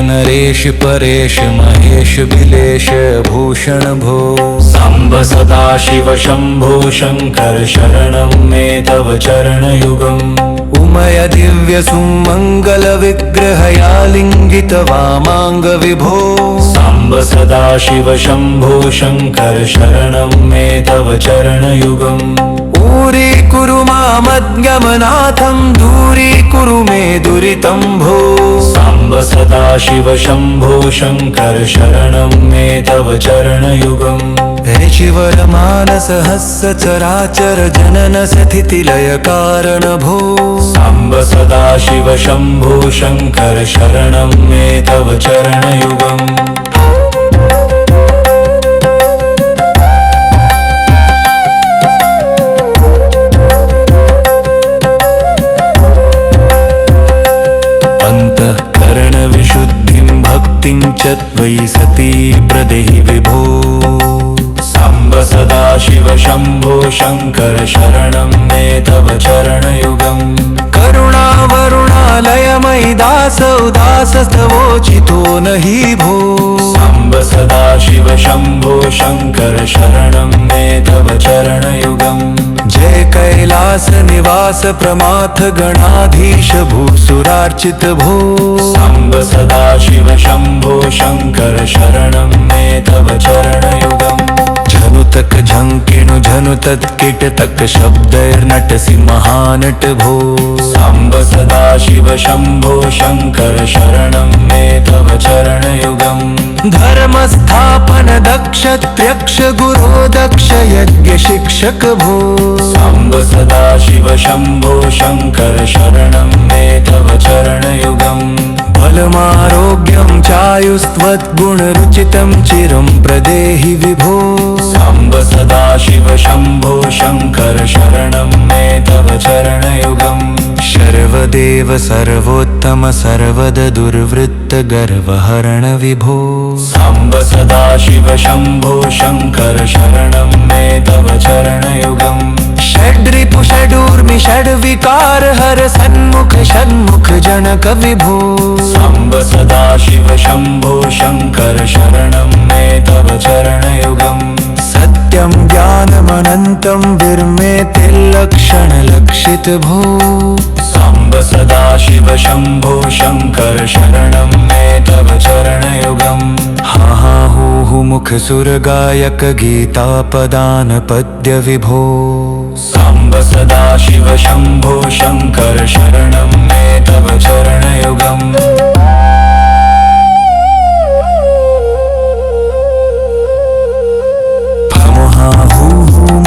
नरेश परेश महेश बिलेश भूषण भो। साम्ब सदाशिव शंभो शंकर शरणं मे तव चरणयुगम्। उमय दिव्य सुमंगल विग्रहया लिंगित वामांग विभो। साम्ब सदाशिव शंभो शंकर शरणं मे तव चरणयुगम्। दूरीकुरु मामद्गमनाथं दूरीकुरु मे दुरितं भो। साम्ब सदाशिव शंभो शंकर शरणं मे तव चरणयुगम्। ऋषिवर मानस हस्य चराचर जनन स्थिति लय कारण भो। साम्ब सदाशिव शंभो शंकर शरणं मे तव चरणयुगम्। च त्वयि सती प्रदेहि विभो। साम्ब सदाशिव शंभो शंकर शरणं मे तव चरणयुगम्। करुणावरुणालयमयि दासौ दासस्तवोचितो नहि भो। साम्ब सदाशिव शंभो शंकर शरणं मे तव चरणयुगम्। जय कैलास निवास प्रमाथ गणाधीश भूसुरार्चित भो। साम्ब सदाशिव शंभो शंकर शरणं मे तव चरणयुगम्। झनुतक झंकिणु झनुतत् कीटतक शब्दैर्नटसि महानट भो। साम्ब सदाशिव शंभो शंकर शरणं मे तव चरणयुगम्। धर्मस्थापन दक्ष त्र्यक्ष गुरो दक्ष यज्ञ शिक्षक भो। साम्ब सदाशिव शंभो शंकर शरणं मे तव चरणयुगम्। बलमारोग्यं चायुस्त्वद्गुणरुचितं चिरं प्रदेहि विभो। साम्ब सदाशिव शंभो शंकर शरणं मे तव चरणयुगम्। सर्वदेव सर्वोत्तम सर्वद दुर्वृत्त गर्वहरण विभो। साम्ब सदाशिव शंभो शंकर शरणं मे तव चरणयुगम्। षड्रिपु षडूर्मि षड्विकार हर सन्मुख षण्मुख जनक विभो। साम्ब सदाशिव शंभो शंकर शरणं मे तव चरणयुगम्। सत्यं ज्ञानमनन्तं विर्मेतिर्लक्षण लक्षित भो। साम्ब सदाशिव शंभो शंकर शरणं मे तव चरणयुगम्। हा हा हू मुख सुर गायक गीता पदान पद्य विभो। साम्ब सदाशिव शंभो शंकर शरणं मे तव चरणयुगम्।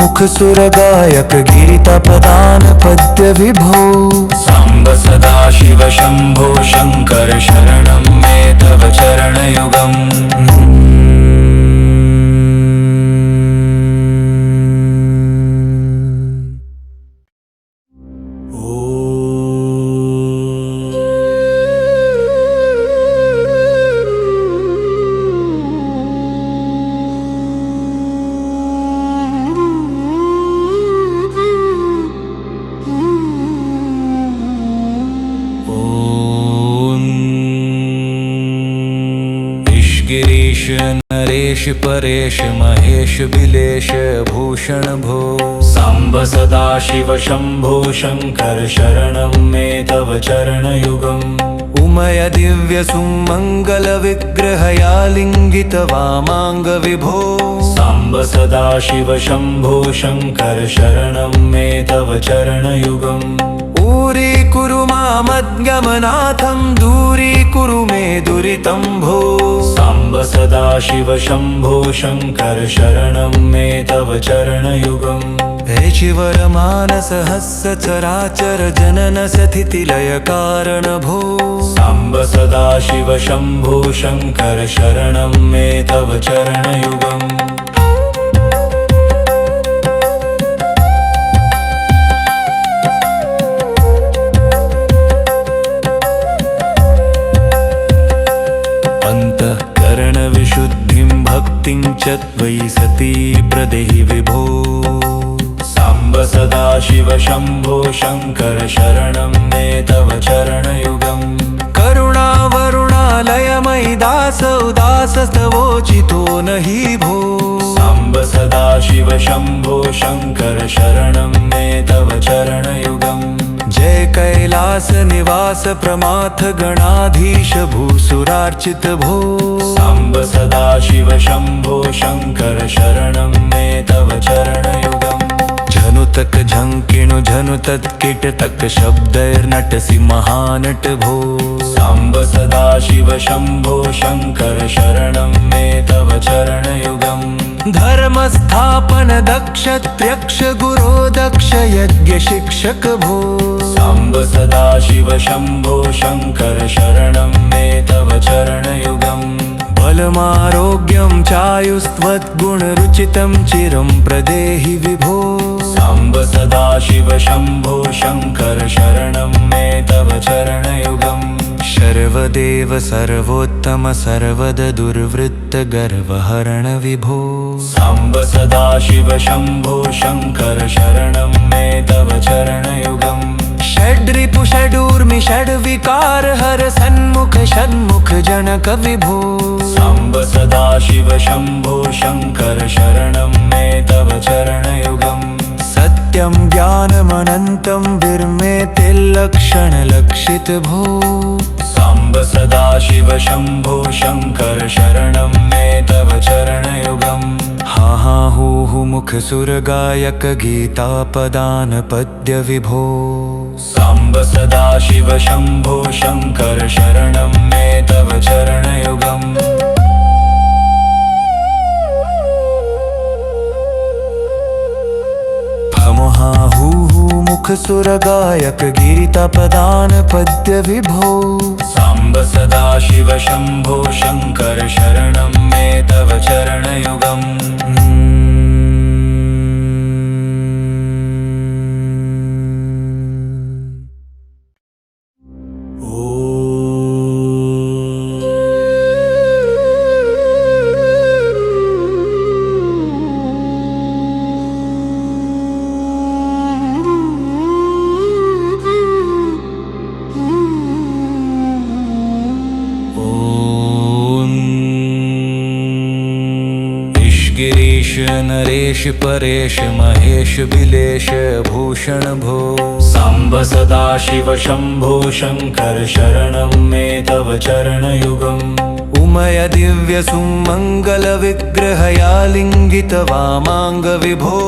मुख सुर गायक गीता पदान पद्य विभो। साम्ब सदाशिव शंभो शंकर शरणं मे तव चरणयुगम्। गिरीश नरेश परेश महेश बिलेश भूषण भो। साम्ब सदाशिव शंभो शंकर शरणं मे तव चरणयुगम्। उमय दिव्य सुमंगल विग्रहया लिंगित वामांग विभो। साम्ब सदाशिव शंभो शंकर शरणं मे तव चरणयुगम्। दूरीकुरु मामद्गमनाथं दूरीकुरु मे दुरितं भो। साम्ब सदाशिव शंभो शंकर शरणं मे तव चरणयुगम्। ऋषिवर मानस हस्य चराचर जनन स्थिति लय कारण भो। साम्ब सदाशिव शंभो शंकर शरणं मे तव चरणयुगम्। च त्वयि सती प्रदेहि विभो। साम्ब सदाशिव शंभो शंकर शरणं मे तव चरणयुगम्। करुणावरुणालयमयि मयि दास उदासस्तवोचितो नहि भो। साम्ब सदाशिव शम्भो शङ्कर शरणं मे तव चरणयुगम्। जय कैलास निवास प्रमाथ गणाधीश भूसुरार्चित भो। साम्ब सदाशिव शम्भो शङ्कर शरणं मे तव चरणयुगम्। झनुतक झंकिणु झनुतत् कीटतक शब्दैर्नटसि महानट भो। साम्ब सदाशिव शम्भो शङ्कर शरणं मे तव चरणयुगम्। धर्मस्थापन दक्ष त्र्यक्ष गुरो दक्ष यज्ञ शिक्षक भो। साम्ब सदाशिव शम्भो शङ्कर शरणं मे तव चरणयुगम्। बलमारोग्यं चायुस्त्वद्गुणरुचितं चिरं प्रदेहि विभो। साम्ब सदाशिव शम्भो शङ्कर शरणं मे तव चरणयुगम्। सर्वदेव सर्वोत्तम सर्वद दुर्वृत्त गर्वहरण विभो। साम्ब सदाशिव शम्भो शङ्कर शरणं मे तव चरणयुगम्। षड्रिपु षडूर्मि षड्विकार हर सन्मुख षण्मुख जनक विभो। साम्ब सदाशिव शम्भो शङ्कर शरणं मे तव चरणयुगम्। सत्यं ज्ञानमनन्तं विर्मेतिल्लक्षणलक्षित भो। साम्ब सदाशिव शम्भो शङ्कर शरणं मे तव चरणयुगम्। हा हा हू हू मुख सुरगायक गीतापदान पद्य विभो। साम्ब सदाशिव शम्भो शङ्कर शरणं मे तव चरणयुगम्। भमहा हू हू मुख सुरगायक गीतापदान पद्य विभो। साम्ब सदाशिव शम्भो शङ्कर शरणं मे तव चरणयुगम्। गिरीश नरेश परेश महेश बिलेश भूषण भो। साम्ब सदाशिव शम्भो शङ्कर शरणं मे तव चरणयुगम्। उमय दिव्य सुमङ्गल विग्रहया लिङ्गित वामाङ्ग विभो।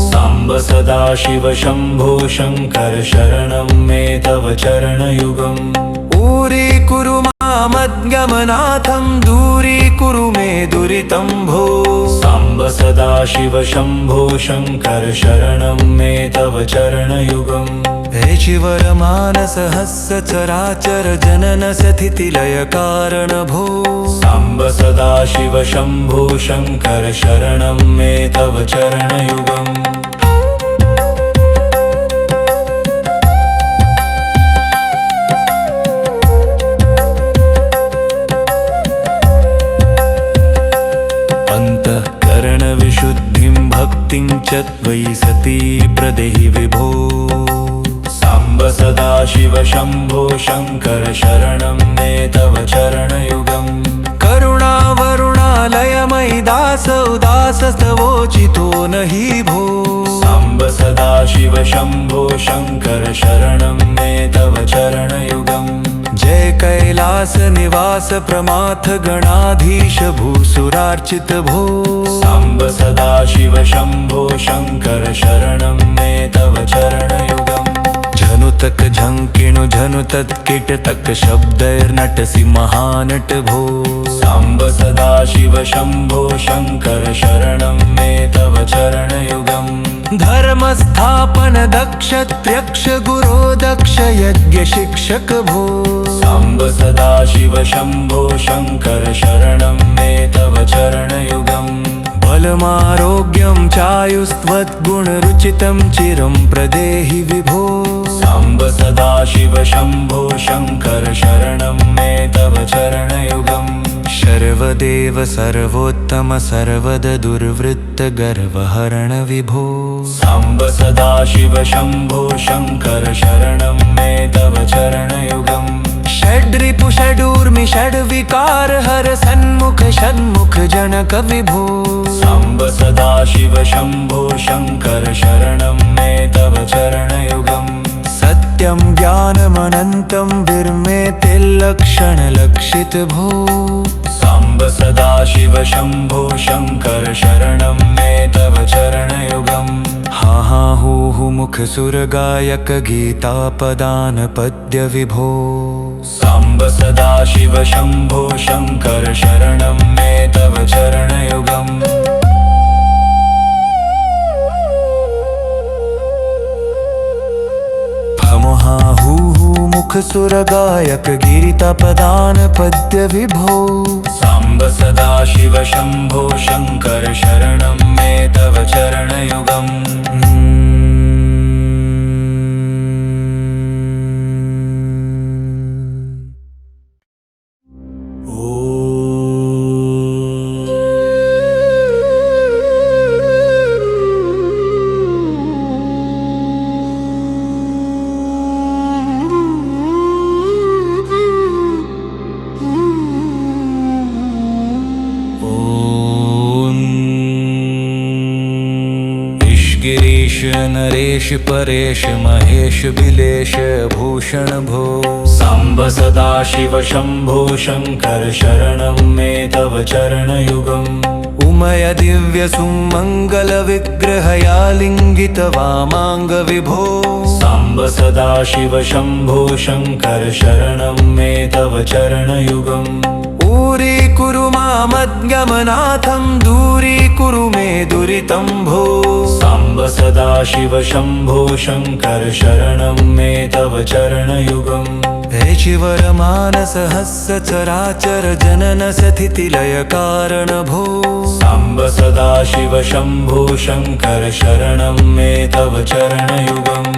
साम्ब सदाशिव शम्भो शङ्कर शरणं मे तव चरणयुगम्। ऊरीकुरु मामज्ञमनाथं दूरीकुरु मे दुरितं भो। साम्ब सदाशिव शम्भो शङ्कर शरणं मे तव चरणयुगम्। हे शिवरमानसहस्र चराचर जनन स्थितिलय कारण भो। साम्ब सदाशिव शम्भो शङ्कर शरणं मे तव चरणयुगम्। विशुद्धिं भक्तिं च त्वयि सती प्रदेहि विभो। साम्ब सदाशिव शम्भो शङ्कर शरणं मे तव चरणयुगम्। करुणावरुणालयमयि दास उदासस्तवोचितो नहि भो। साम्ब सदाशिव शम्भो शङ्कर शरणं मे तव चरणयुगम्। जय कैलास निवास प्रमाथ गणाधीश भूसुरार्चित भो। साम्ब सदाशिव शम्भो शङ्कर शरणं मे तव चरणयुगम्। झनुतक झंकिणु झनुतत् कीटतक शब्दैर्नटसि महानट भो। साम्ब सदाशिव शम्भो शङ्कर शरणं मे तव चरणयुगम्। धर्मस्थापन दक्ष त्र्यक्ष गुरो दक्ष यज्ञ शिक्षक भो। साम्ब सदाशिव शम्भो शङ्कर शरणं मे तव चरणयुगम्। बलमारोग्यं चायुस्त्वद्गुणरुचितं चिरं प्रदेहि विभो। साम्ब सदाशिव शम्भो शङ्कर शरणं मे तव चरणयुगम्। सर्वदेव सर्वोत्तम सर्वद दुर्वृत्त गर्वहरण विभो। साम्ब सदाशिव शम्भो शङ्कर शरणं मे तव चरणयुगम्। षड्रिपु षडूर्मि षड्विकार हर सन्मुख षण्मुख जनक विभो साम्ब सदाशिव शम्भो शङ्कर शरणं मे तव चरणयुगम् सत्यं ज्ञानमनन्तं विर्मेते लक्षणलक्षित भो साम्ब सदाशिव शम्भो शङ्कर शरणं मे तव चरणयुगम् हा हा हूहु मुख सुरगायक गीतापदान पद्य विभो साम्ब सदाशिव शम्भो शङ्कर शरणं मे तव चरणयुगम् भमहा हूहु मुख सुरगायक गीतापदान पद्य विभो साम्ब सदाशिव शम्भो शङ्कर शरणं मे तव चरणयुगम् गिरीश नरेश परेश महेश बिलेश भूषण भो साम्ब सदाशिव शम्भो शङ्कर शरणं मे तव चरणयुगम् उमय दिव्य सुमङ्गल विग्रहया लिङ्गित वामाङ्ग विभो साम्ब सदाशिव शम्भो शङ्कर शरणं मे तव चरणयुगम् दूरीकुरु मामज्ञमनाथं दूरीकुरु मे दुरितं भो साम्ब सदाशिव शम्भो शङ्कर शरणं मे तव चरणयुगम् हे शिवरमानसहस्य चराचर जनन स्थितिलय कारण भो साम्ब सदाशिव शम्भो शङ्कर शरणं मे तव चरणयुगम्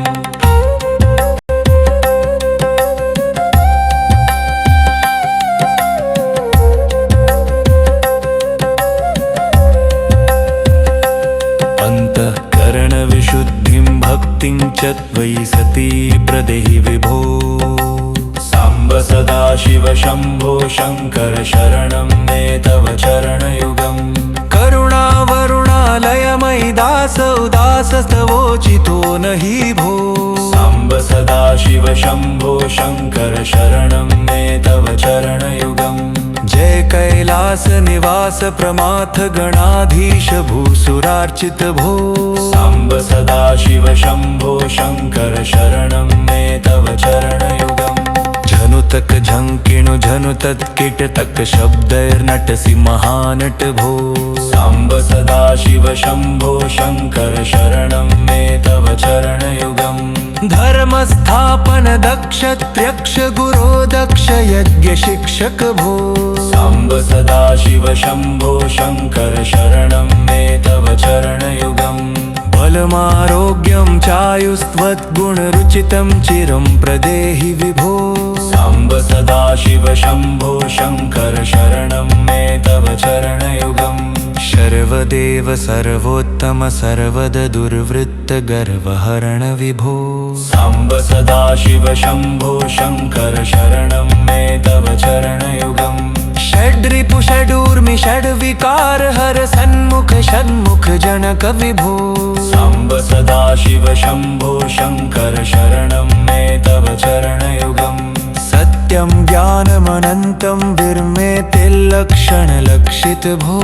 विशुद्धिं भक्तिं च त्वयि सती प्रदेहि विभो साम्ब सदाशिव शम्भो शङ्कर शरणं मे तव चरणयुगम् करुणावरुणालयमयि दासोदासस्तवोचितो नहि भो साम्ब सदाशिव शम्भो शङ्कर शरणं मे तव चरणयुगम् जय कैलास निवास प्रमाथ गणाधीश भूसुरार्चित भो साम्ब सदाशिव शम्भो शङ्कर शरणं मे तव चरणयुगम् झनुतक झङ्किणु झनुतत्किटतक शब्दैर्नटसि महानट भो साम्ब सदाशिव शम्भो शङ्कर शरणं मे तव चरणयुगम् धर्मस्थापन दक्ष त्र्यक्ष गुरो दक्ष यज्ञ शिक्षक भो साम्ब सदाशिव शम्भो शङ्कर शरणं मे तव चरणयुगम् बलमारोग्यं चायुस्त्वद्गुणरुचितं चिरं प्रदेहि विभो साम्ब सदाशिव शम्भो शङ्कर शरणं मे तव चरणयुगम् सर्वदेव सर्वोत्तम सर्वद दुर्वृत्त गर्वहरण विभो साम्ब सदाशिव शम्भो शङ्कर शरणं मे तव चरणयुगम् षड्रिपु षडूर्मि षड्विकार हर सन्मुख षण्मुख जनक विभो साम्ब सदाशिव शम्भो शङ्कर शरणं मे तव चरणयुगम् सत्यं ज्ञानमनन्तं विर्मेते लक्षणलक्षित भो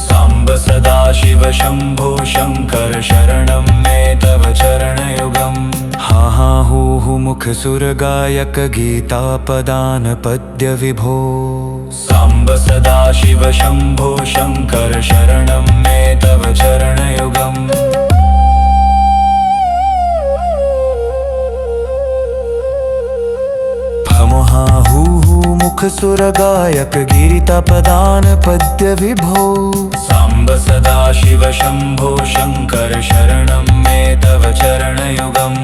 साम्ब सदाशिव शम्भो शङ्कर शरणं मे तव चरणयुगम् हा हा हूहु मुख सुरगायक गीतापदान पद्य विभो साम्ब सदाशिव शम्भो शङ्कर शरणं मे तव चरणयुगम् भमहा हूहु मुख सुरगायक गीतापदान पद्य विभो साम्ब सदाशिव शम्भो शङ्कर शरणं मे तव चरणयुगम्